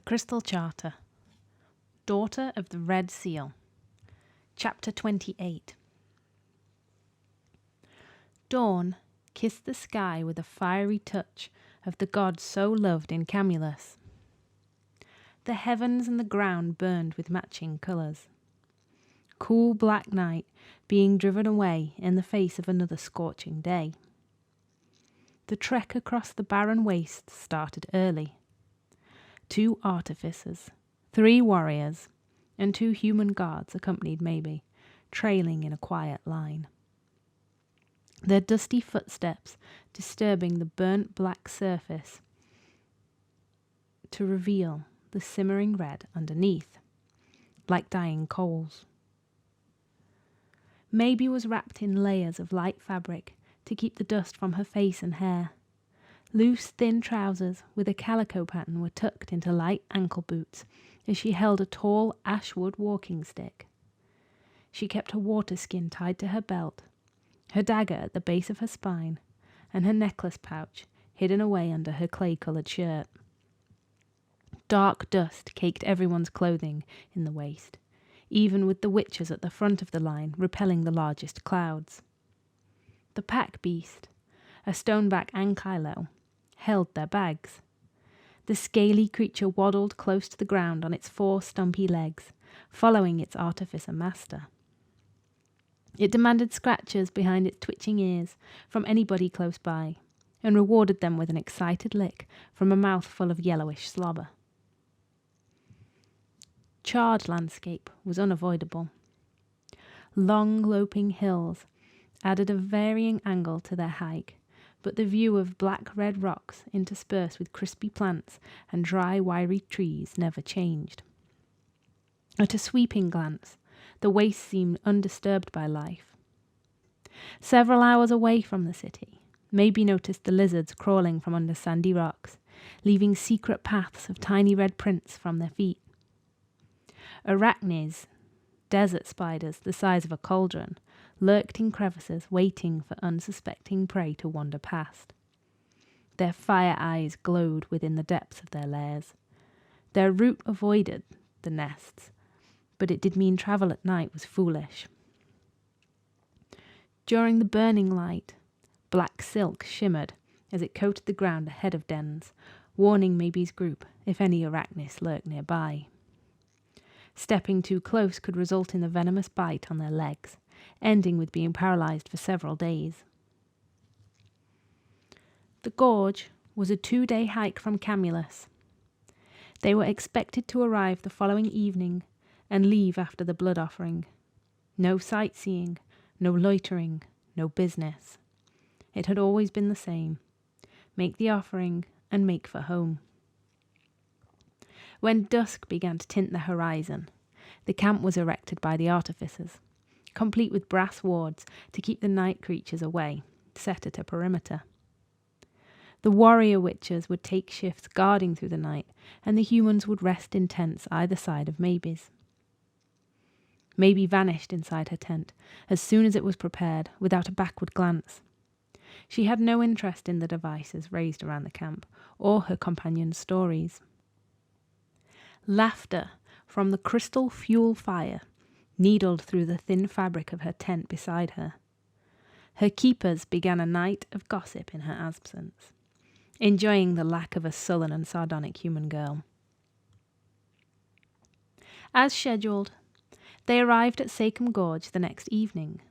Crystal Charter, Daughter of the Red Seal. Chapter 28. Dawn kissed the sky with a fiery touch of the god so loved in Camulus. The heavens and the ground burned with matching colours. Cool black night being driven away in the face of another scorching day. The trek across the barren waste started early. 2 artificers, 3 warriors, and 2 human guards accompanied Maebe, trailing in a quiet line. Their dusty footsteps disturbing the burnt black surface to reveal the simmering red underneath, like dying coals. Maebe was wrapped in layers of light fabric to keep the dust from her face and hair. Loose, thin trousers with a calico pattern were tucked into light ankle boots as she held a tall ashwood walking stick. She kept her water skin tied to her belt, her dagger at the base of her spine, and her necklace pouch hidden away under her clay-coloured shirt. Dark dust caked everyone's clothing in the waste, even with the witches at the front of the line repelling the largest clouds. The pack beast, a stoneback ankylo, held their bags. The scaly creature waddled close to the ground on its 4 stumpy legs, following its artificer master. It demanded scratches behind its twitching ears from anybody close by, and rewarded them with an excited lick from a mouth full of yellowish slobber. Charred landscape was unavoidable. Long, loping hills added a varying angle to their hike, but the view of black-red rocks interspersed with crispy plants and dry, wiry trees never changed. At a sweeping glance, the waste seemed undisturbed by life. Several hours away from the city, Maebe noticed the lizards crawling from under sandy rocks, leaving secret paths of tiny red prints from their feet. Arachnes, desert spiders the size of a cauldron, lurked in crevices waiting for unsuspecting prey to wander past. Their fire eyes glowed within the depths of their lairs. Their route avoided the nests, but it did mean travel at night was foolish. During the burning light, black silk shimmered as it coated the ground ahead of dens, warning Maebe's group if any arachnis lurked nearby. Stepping too close could result in a venomous bite on their legs, ending with being paralyzed for several days. The gorge was a 2-day hike from Camulus. They were expected to arrive the following evening and leave after the blood offering. No sightseeing, no loitering, no business. It had always been the same. Make the offering and make for home. When dusk began to tint the horizon, the camp was erected by the artificers, complete with brass wards to keep the night creatures away, set at a perimeter. The warrior witches would take shifts guarding through the night, and the humans would rest in tents either side of Maebe's. Maebe vanished inside her tent as soon as it was prepared, without a backward glance. She had no interest in the devices raised around the camp, or her companion's stories. Laughter from the crystal fuel fire needled through the thin fabric of her tent beside her. Her keepers began a night of gossip in her absence, enjoying the lack of a sullen and sardonic human girl. As scheduled, they arrived at Sachem Gorge the next evening.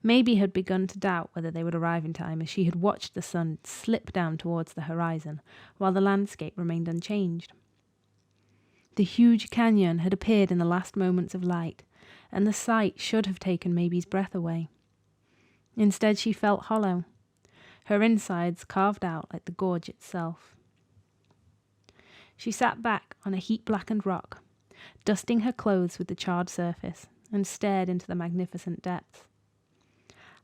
Maebe had begun to doubt whether they would arrive in time as she had watched the sun slip down towards the horizon while the landscape remained unchanged. The huge canyon had appeared in the last moments of light, and the sight should have taken Maebe's breath away. Instead, she felt hollow, her insides carved out like the gorge itself. She sat back on a heat-blackened rock, dusting her clothes with the charred surface, and stared into the magnificent depths.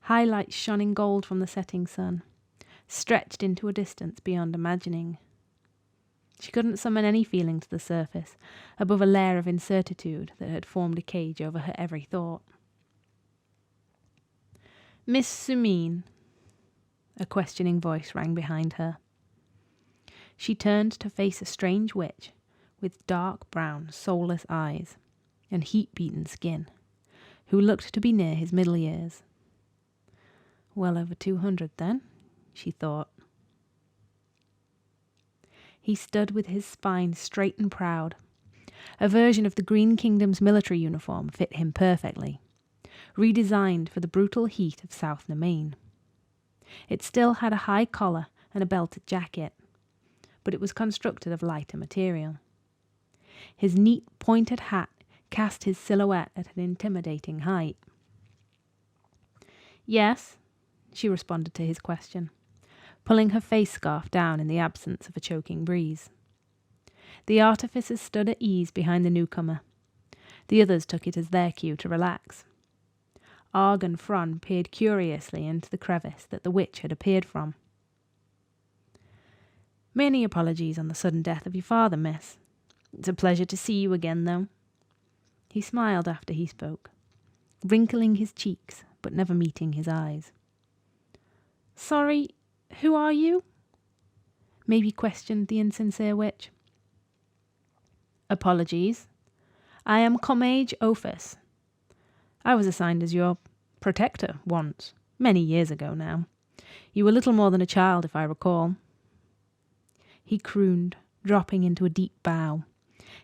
Highlights shone in gold from the setting sun, stretched into a distance beyond imagining. She couldn't summon any feeling to the surface, above a layer of incertitude that had formed a cage over her every thought. "Miss Sumine," a questioning voice rang behind her. She turned to face a strange witch with dark brown, soulless eyes and heat-beaten skin, who looked to be near his middle years. Well over 200 then, she thought. He stood with his spine straight and proud. A version of the Green Kingdom's military uniform fit him perfectly, redesigned for the brutal heat of South Nemain. It still had a high collar and a belted jacket, but it was constructed of lighter material. His neat pointed hat cast his silhouette at an intimidating height. "Yes," she responded to his question, pulling her face scarf down in the absence of a choking breeze. The artificers stood at ease behind the newcomer. The others took it as their cue to relax. Arg and Fron peered curiously into the crevice that the witch had appeared from. "Many apologies on the sudden death of your father, miss. It's a pleasure to see you again, though." He smiled after he spoke, wrinkling his cheeks but never meeting his eyes. "Sorry, who are you?" Maebe questioned the insincere witch. "Apologies. I am Comage Ophis. I was assigned as your protector once, many years ago now. You were little more than a child, if I recall." He crooned, dropping into a deep bow,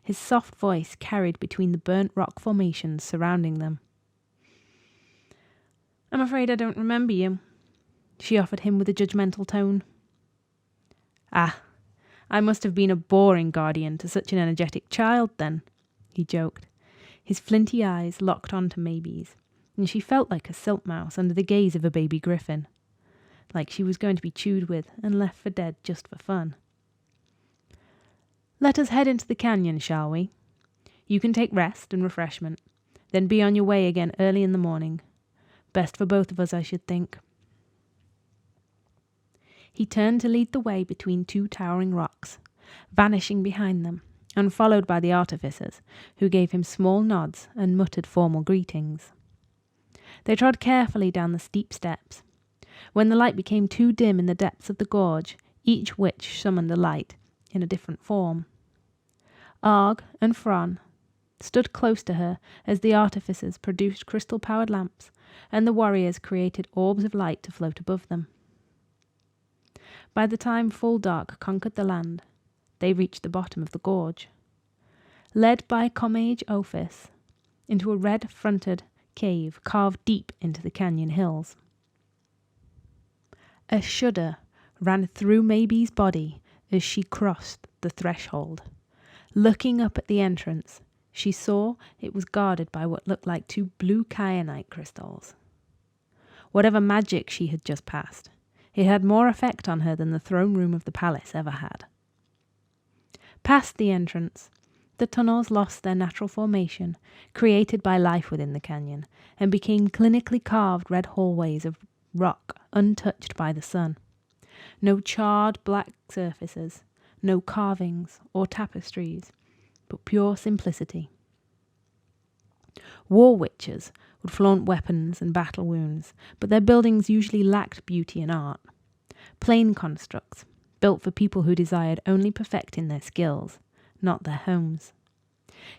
his soft voice carried between the burnt rock formations surrounding them. "I'm afraid I don't remember you," she offered him with a judgmental tone. "Ah, I must have been a boring guardian to such an energetic child, then," he joked, his flinty eyes locked onto Maebe's, and she felt like a silk mouse under the gaze of a baby griffin, like she was going to be chewed with and left for dead just for fun. "Let us head into the canyon, shall we? You can take rest and refreshment, then be on your way again early in the morning. Best for both of us, I should think." He turned to lead the way between two towering rocks, vanishing behind them, and followed by the artificers, who gave him small nods and muttered formal greetings. They trod carefully down the steep steps. When the light became too dim in the depths of the gorge, each witch summoned a light in a different form. Arg and Fron stood close to her as the artificers produced crystal-powered lamps, and the warriors created orbs of light to float above them. By the time full dark conquered the land, they reached the bottom of the gorge. Led by Comage Ophis into a red-fronted cave carved deep into the canyon hills. A shudder ran through Maebe's body as she crossed the threshold. Looking up at the entrance, she saw it was guarded by what looked like two blue kyanite crystals. Whatever magic she had just passed, it had more effect on her than the throne room of the palace ever had. Past the entrance, the tunnels lost their natural formation, created by life within the canyon, and became clinically carved red hallways of rock untouched by the sun. No charred black surfaces, no carvings or tapestries, but pure simplicity. War witches would flaunt weapons and battle wounds, but their buildings usually lacked beauty and art. Plain constructs, built for people who desired only perfecting their skills, not their homes.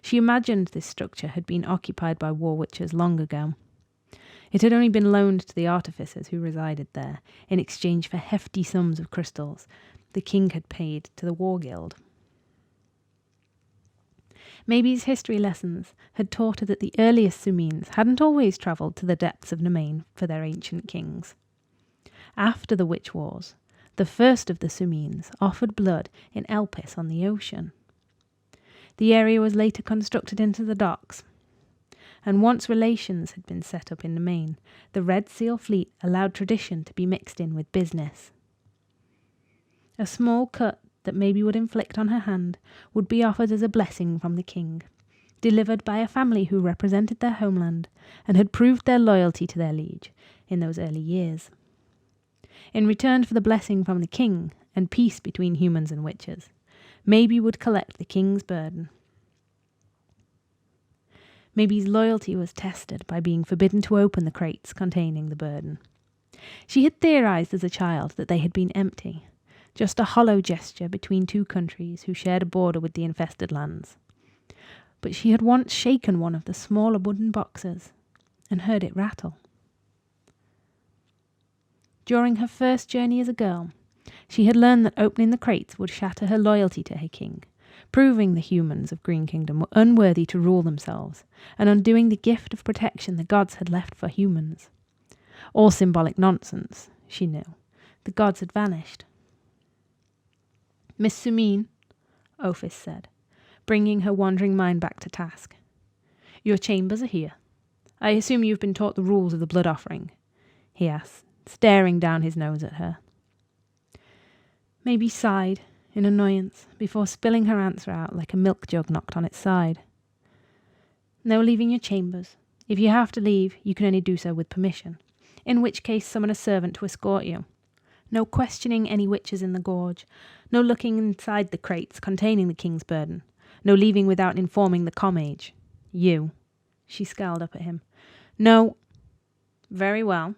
She imagined this structure had been occupied by war witches long ago. It had only been loaned to the artificers who resided there, in exchange for hefty sums of crystals the king had paid to the war guild. Maebe's history lessons had taught her that the earliest Sumines hadn't always travelled to the depths of Nemain for their ancient kings. After the witch wars, the first of the Sumines offered blood in Elpis on the ocean. The area was later constructed into the docks, and once relations had been set up in Nemain, the Red Seal fleet allowed tradition to be mixed in with business. A small cut that Maebe would inflict on her hand would be offered as a blessing from the king, delivered by a family who represented their homeland and had proved their loyalty to their liege in those early years. In return for the blessing from the king and peace between humans and witches, Maebe would collect the king's burden. Maebe's loyalty was tested by being forbidden to open the crates containing the burden. She had theorized as a child that they had been empty, just a hollow gesture between two countries who shared a border with the infested lands. But she had once shaken one of the smaller wooden boxes and heard it rattle. During her first journey as a girl, she had learned that opening the crates would shatter her loyalty to her king, proving the humans of Green Kingdom were unworthy to rule themselves, and undoing the gift of protection the gods had left for humans. All symbolic nonsense, she knew. The gods had vanished. "Miss Sumine," Ophis said, bringing her wandering mind back to task. "Your chambers are here. I assume you've been taught the rules of the blood offering," he asked, staring down his nose at her. Maebe sighed in annoyance before spilling her answer out like a milk jug knocked on its side. "No leaving your chambers. If you have to leave, you can only do so with permission, in which case summon a servant to escort you. No questioning any witches in the gorge. No looking inside the crates containing the king's burden. No leaving without informing the commage. You." She scowled up at him. "No." "Very well.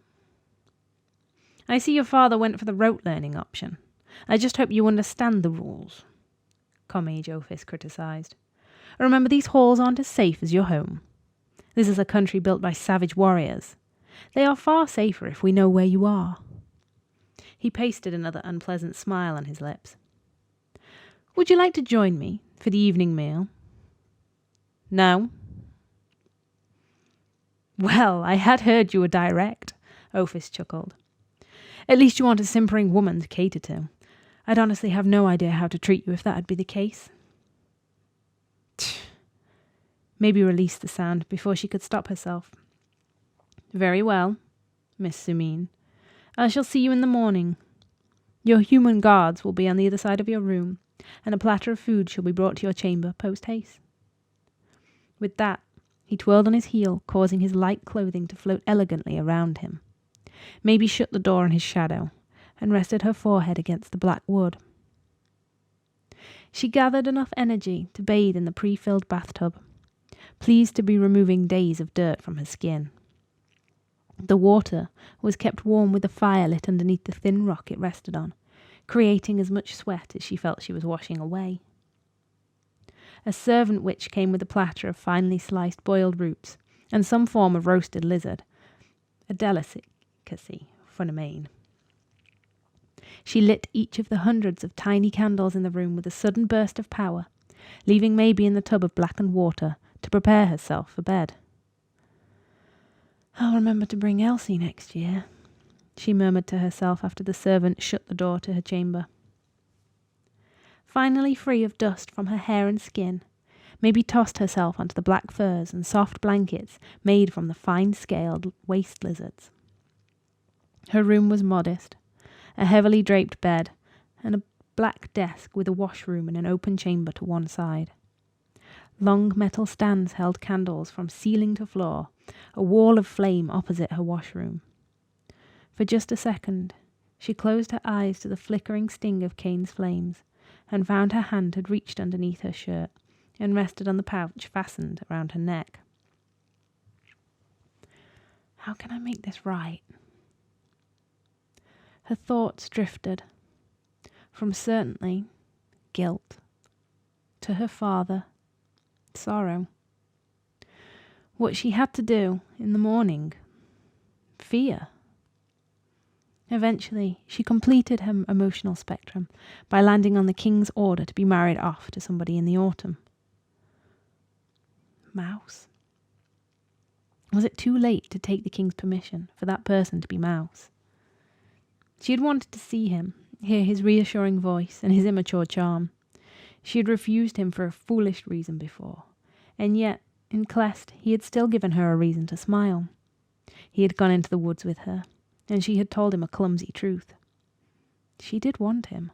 I see your father went for the rote learning option. I just hope you understand the rules," Commage Ophis criticised. "Remember, these halls aren't as safe as your home. This is a country built by savage warriors. They are far safer if we know where you are." He pasted another unpleasant smile on his lips. "Would you like to join me for the evening meal?" "No." "Well, I had heard you were direct," Ophis chuckled. "At least you aren't a simpering woman to cater to. I'd honestly have no idea how to treat you if that had been the case." Maebe released the sound before she could stop herself. "Very well, Miss Sumine. I shall see you in the morning. Your human guards will be on the other side of your room, and a platter of food shall be brought to your chamber post-haste." With that, he twirled on his heel, causing his light clothing to float elegantly around him. Maebe shut the door on his shadow and rested her forehead against the black wood. She gathered enough energy to bathe in the pre-filled bathtub, pleased to be removing days of dirt from her skin. The water was kept warm with a fire lit underneath the thin rock it rested on, creating as much sweat as she felt she was washing away. A servant witch came with a platter of finely sliced boiled roots and some form of roasted lizard, a delicacy for Maine. She lit each of the hundreds of tiny candles in the room with a sudden burst of power, leaving Maebe in the tub of blackened water to prepare herself for bed. "I'll remember to bring Elsie next year," she murmured to herself after the servant shut the door to her chamber. Finally free of dust from her hair and skin, Maebe tossed herself onto the black furs and soft blankets made from the fine-scaled waste lizards. Her room was modest, a heavily draped bed, and a black desk with a washroom and an open chamber to one side. Long metal stands held candles from ceiling to floor, a wall of flame opposite her washroom. For just a second, she closed her eyes to the flickering sting of Cain's flames, and found her hand had reached underneath her shirt and rested on the pouch fastened around her neck. How can I make this right? Her thoughts drifted from certainly guilt to her father, sorrow. What she had to do in the morning, fear. Eventually, she completed her emotional spectrum by landing on the king's order to be married off to somebody in the autumn. Mouse. Was it too late to take the king's permission for that person to be Mouse? She had wanted to see him, hear his reassuring voice and his immature charm. She had refused him for a foolish reason before, and yet, in Clest, he had still given her a reason to smile. He had gone into the woods with her, and she had told him a clumsy truth. She did want him.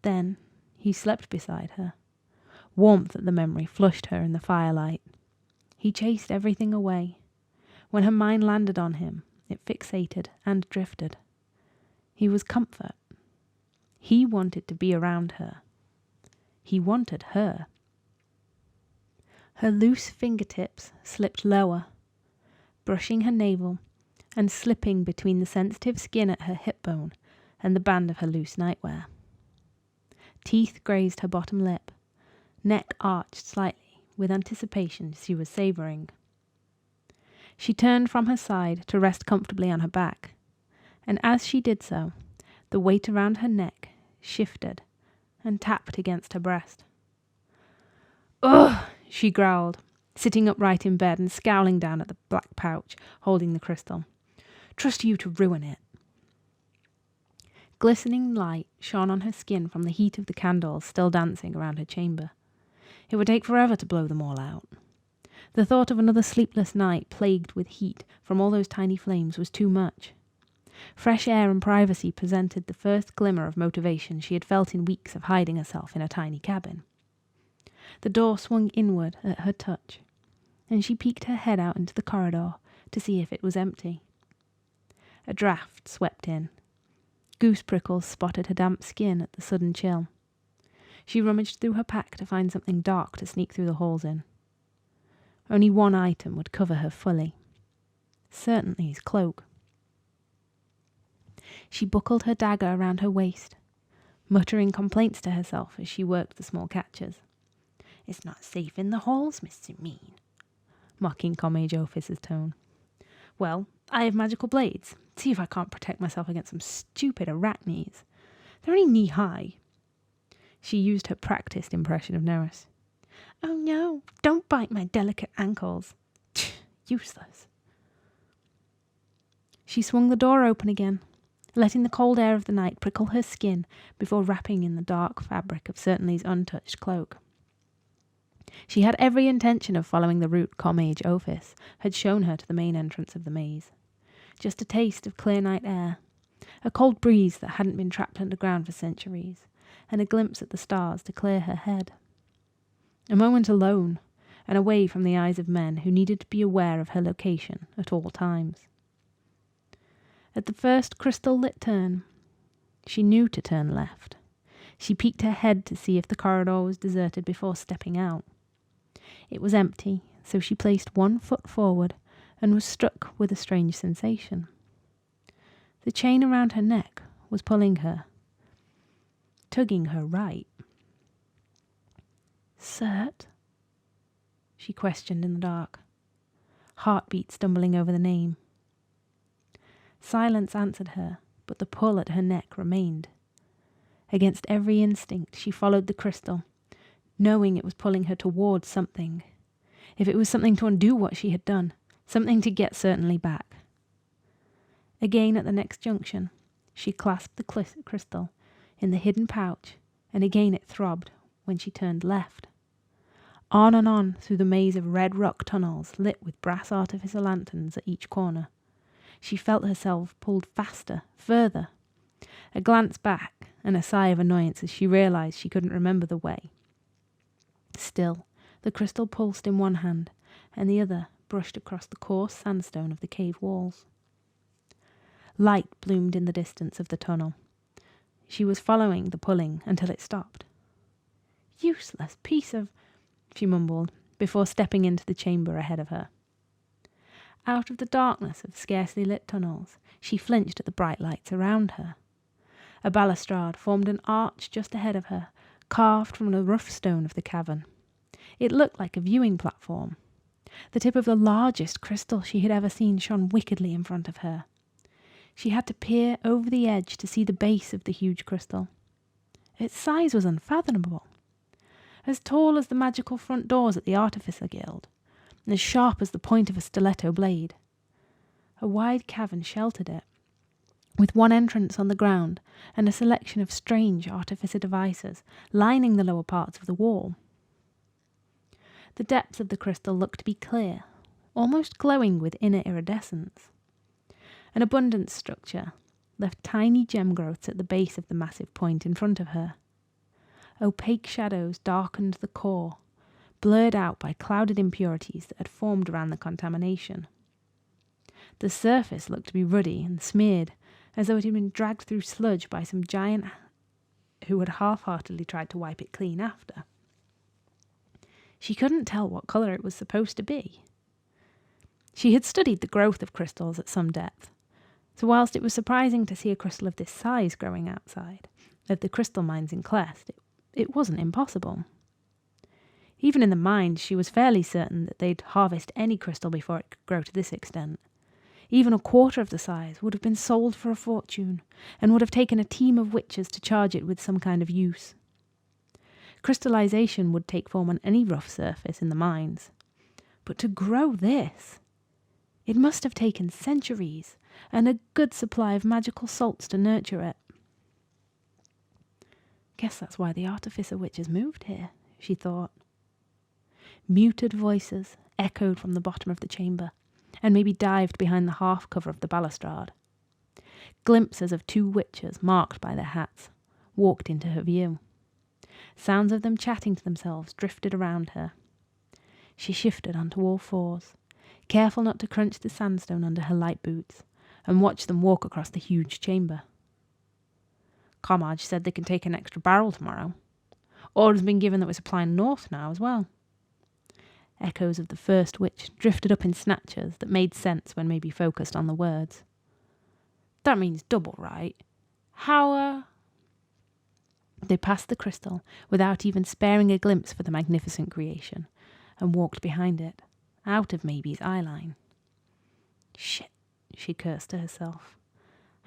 Then he slept beside her. Warmth at the memory flushed her in the firelight. He chased everything away. When her mind landed on him, it fixated and drifted. He was comfort. He wanted to be around her. He wanted her. Her loose fingertips slipped lower, brushing her navel and slipping between the sensitive skin at her hip bone and the band of her loose nightwear. Teeth grazed her bottom lip, neck arched slightly, with anticipation she was savouring. She turned from her side to rest comfortably on her back, and as she did so, the weight around her neck shifted and tapped against her breast. "Ugh!" she growled, sitting upright in bed and scowling down at the black pouch holding the crystal. "Trust you to ruin it." Glistening light shone on her skin from the heat of the candles still dancing around her chamber. It would take forever to blow them all out. The thought of another sleepless night plagued with heat from all those tiny flames was too much. Fresh air and privacy presented the first glimmer of motivation she had felt in weeks of hiding herself in a tiny cabin. The door swung inward at her touch, and she peeked her head out into the corridor to see if it was empty. A draught swept in. Goose prickles spotted her damp skin at the sudden chill. She rummaged through her pack to find something dark to sneak through the halls in. Only one item would cover her fully. Certainly his cloak. She buckled her dagger around her waist, muttering complaints to herself as she worked the small catches. "It's not safe in the halls, Miss Sumine," mocking Comage Ophis' tone. "Well, I have magical blades. See if I can't protect myself against some stupid arachnes. They're only knee-high." She used her practiced impression of Neris. "Oh no, don't bite my delicate ankles." Useless. She swung the door open again, letting the cold air of the night prickle her skin before wrapping in the dark fabric of Certainly's untouched cloak. She had every intention of following the route Comage Ophis had shown her to the main entrance of the maze. Just a taste of clear night air, a cold breeze that hadn't been trapped underground for centuries, and a glimpse at the stars to clear her head. A moment alone, and away from the eyes of men who needed to be aware of her location at all times. At the first crystal-lit turn, she knew to turn left. She peeked her head to see if the corridor was deserted before stepping out. It was empty, so she placed one foot forward and was struck with a strange sensation. The chain around her neck was pulling her, tugging her right. "Cert?" she questioned in the dark, heartbeat stumbling over the name. Silence answered her, but the pull at her neck remained. Against every instinct, she followed the crystal, knowing it was pulling her towards something. If it was something to undo what she had done, something to get Certainly back. Again at the next junction, she clasped the crystal in the hidden pouch, and again it throbbed when she turned left. On and on through the maze of red rock tunnels lit with brass artificer lanterns at each corner. She felt herself pulled faster, further. A glance back and a sigh of annoyance as she realized she couldn't remember the way. Still, the crystal pulsed in one hand, and the other brushed across the coarse sandstone of the cave walls. Light bloomed in the distance of the tunnel. She was following the pulling until it stopped. "Useless piece of..." she mumbled, before stepping into the chamber ahead of her. Out of the darkness of scarcely lit tunnels, she flinched at the bright lights around her. A balustrade formed an arch just ahead of her, carved from the rough stone of the cavern. It looked like a viewing platform. The tip of the largest crystal she had ever seen shone wickedly in front of her. She had to peer over the edge to see the base of the huge crystal. Its size was unfathomable. As tall as the magical front doors at the Artificer Guild, and as sharp as the point of a stiletto blade. A wide cavern sheltered it, with one entrance on the ground and a selection of strange artificer devices lining the lower parts of the wall. The depths of the crystal looked to be clear, almost glowing with inner iridescence. An abundant structure left tiny gem growths at the base of the massive point in front of her. Opaque shadows darkened the core, blurred out by clouded impurities that had formed around the contamination. The surface looked to be ruddy and smeared, as though it had been dragged through sludge by some giant who had half-heartedly tried to wipe it clean after. She couldn't tell what colour it was supposed to be. She had studied the growth of crystals at some depth, So whilst it was surprising to see a crystal of this size growing outside of the crystal mines in Clest, it wasn't impossible. Even in the mines, she was fairly certain that they'd harvest any crystal before it could grow to this extent. Even a quarter of the size would have been sold for a fortune, and would have taken a team of witches to charge it with some kind of use. Crystallization would take form on any rough surface in the mines. But to grow this, it must have taken centuries, and a good supply of magical salts to nurture it. Guess that's why the Artificer Witches moved here, she thought. Muted voices echoed from the bottom of the chamber, and Maebe dived behind the half cover of the balustrade. Glimpses of 2 witches, marked by their hats, walked into her view. Sounds of them chatting to themselves drifted around her. She shifted onto all fours, careful not to crunch the sandstone under her light boots, and watched them walk across the huge chamber. Commarge said they can take an extra barrel tomorrow. Order's been given that we're supplying north now as well. Echoes of the first witch drifted up in snatches that made sense when Maebe focused on the words. That means double, right? How, They passed the crystal without even sparing a glimpse for the magnificent creation, and walked behind it, out of Maebe's eyeline. Shit, she cursed to herself.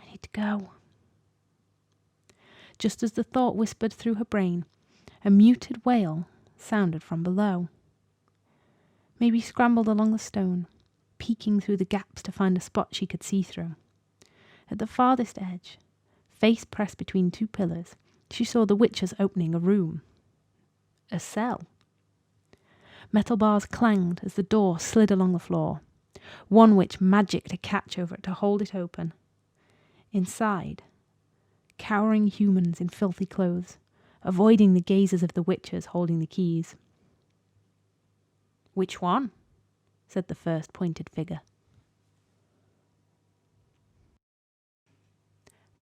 I need to go. Just as the thought whispered through her brain, a muted wail sounded from below. Maebe scrambled along the stone, peeking through the gaps to find a spot she could see through. At the farthest edge, face pressed between 2 pillars, she saw the witches opening a room. A cell. Metal bars clanged as the door slid along the floor. One witch magicked a catch over it to hold it open. Inside, cowering humans in filthy clothes, avoiding the gazes of the witches holding the keys. Which one? Said the first pointed figure.